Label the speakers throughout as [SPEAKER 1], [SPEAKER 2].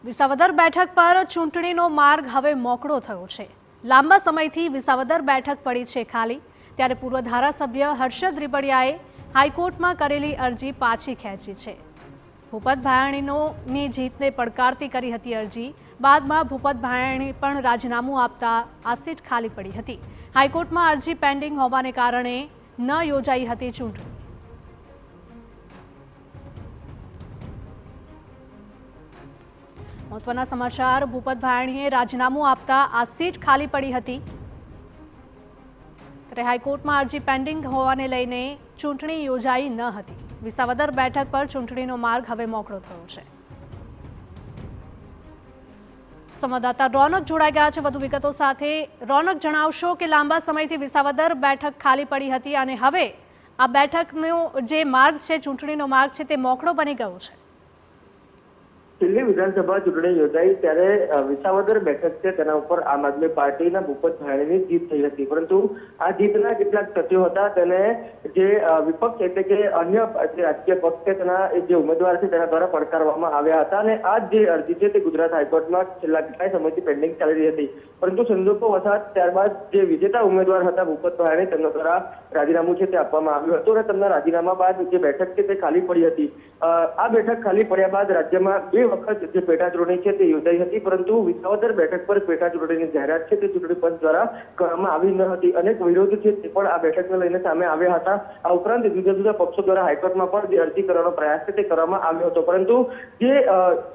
[SPEAKER 1] વિસાવદર બેઠક પર ચૂંટણીનો માર્ગ હવે મોકળો થયો છે। લાંબા સમયથી વિસાવદર બેઠક પડી છે ખાલી, ત્યારે પૂર્વ ધારાસભ્ય હર્ષદ રીબડિયાએ હાઈકોર્ટમાં કરેલી અરજી પાછી ખેંચી છે। ભૂપત ભાયાણીની જીતને પડકારતી કરી હતી અરજી। બાદમાં ભૂપત ભાયાણી પણ રાજીનામું આપતા આ સીટ ખાલી પડી હતી। હાઈકોર્ટમાં અરજી પેન્ડિંગ હોવાને કારણે ન યોજાઈ હતી ચૂંટણી। महत्वना समाचार, भूपत भायाણીએ राजीनामું આપતા आ सीट खाली पड़ी હતી। ત્યારે हाईकोर्ट में अरजी पेन्डिंग होवाने लईने चूंटणी योजाई न हती। विसावदर बैठक पर चूंटणीनो मार्ग हवे मोकळो थयो छे। संवाददाता रौनक जोड़ाई गया है વધુ વિગતો સાથે। रौनक, जणावशो કે લાંબા સમયથી વિસાવદર બેઠક ખાલી પડી હતી અને હવે આ બેઠકનો જે માર્ગ છે, ચૂંટણીનો માર્ગ છે, તે મોકળો બની ગયો છે।
[SPEAKER 2] दिल्ली विधानसभा चूंटणी योजाई त्यारे विसावदर बैठक છે તેના ઉપર આમ આદમી પાર્ટીના ભૂપત ભાયાણીની જીત થઈ હતી, પરંતુ આ જીતના કેટલાક તથ્યો હતા તેને જે વિપક્ષ એટલે કે અન્ય જે રાજકીય પક્ષ છે તેના જે ઉમેદવાર છે તેના દ્વારા પડકારવામાં આવ્યા હતા અને આ જે અરજી છે તે ગુજરાત હાઈકોર્ટમાં છેલ્લા કેટલાય સમયથી પેન્ડિંગ ચાલી રહી હતી। પરંતુ સંજોગો વસાત ત્યારબાદ જે વિજેતા ઉમેદવાર હતા ભૂપત ભાયાણી તેમના દ્વારા રાજીનામું છે તે આપવામાં આવ્યું હતું અને તેમના રાજીનામા બાદ જે બેઠક છે તે ખાલી પડી હતી। આ બેઠક ખાલી પડ્યા બાદ રાજ્યમાં બે વખત જે પેટા ચૂંટણી છે તે યોજાઈ હતી, પરંતુ વિસાવદર બેઠક પર પેટા ચૂંટણીની જાહેરાત છે તે ચૂંટણી પંચ દ્વારા કરવામાં આવી ન હતી। અનેક વિરોધ છે તે પણ આ બેઠકને લઈને સામે આવ્યા હતા। આ ઉપરાંત જુદા જુદા પક્ષો દ્વારા હાઈકોર્ટમાં પણ જે અરજી કરવાનો પ્રયાસ છે તે કરવામાં આવ્યો હતો, પરંતુ જે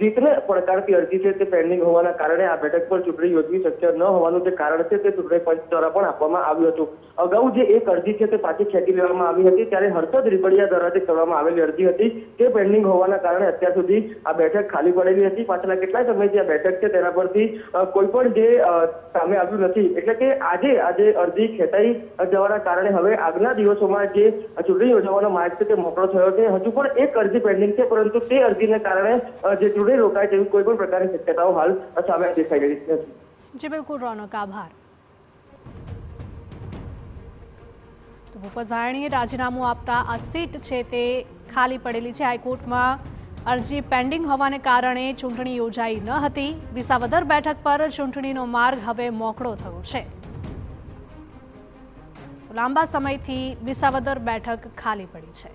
[SPEAKER 2] જીતને પડકારતી અરજી છે તે પેન્ડિંગ હોવાના કારણે આ બેઠક પર ચૂંટણી યોજવી શક્ય ન હોવાનું જે કારણ છે તે ચૂંટણી પંચ દ્વારા પણ આપવામાં આવ્યું હતું। અગાઉ જે એક અરજી છે તે પાછી ખેંચી લેવામાં આવી હતી, ત્યારે હર્ષદ રીબડિયા દ્વારા જે કરવામાં આવેલી અરજી હતી તે પેન્ડિંગ હોવાના કારણે અત્યાર સુધી આ બેઠક ખાલી પડેલી હતી। પાછલા કેટલાય સમયથી આ બેઠક છે તેના પરથી કોઈ પણ જે સામે આવ્યું નથી, એટલે કે આજે અરજી ખેંચાઈ જવાના કારણે હવે આગલા દિવસોમાં જે ચૂંટણી યોજવાનો માર્ગ છે તે મોકળો થયો છે। હજુ પણ એક અરજી પેન્ડિંગ છે, પરંતુ તે અરજીને કારણે જે ચૂંટણી રોકાય તેવી કોઈ પણ પ્રકારની શક્યતાઓ હાલ સામે દેખાઈ રહી નથી।
[SPEAKER 1] જી બિલકુલ રૌનક, આભાર। તો ભૂપત ભાયાણીએ રાજીનામું આપતા આ સીટ છે તે ખાલી પડેલી છે। હાઈકોર્ટમાં અરજી પેન્ડિંગ હોવાને કારણે ચૂંટણી યોજાઈ ન હતી। વિસાવદર બેઠક પર ચૂંટણીનો માર્ગ હવે મોકળો થયો છે। લાંબા સમયથી વિસાવદર બેઠક ખાલી પડી છે।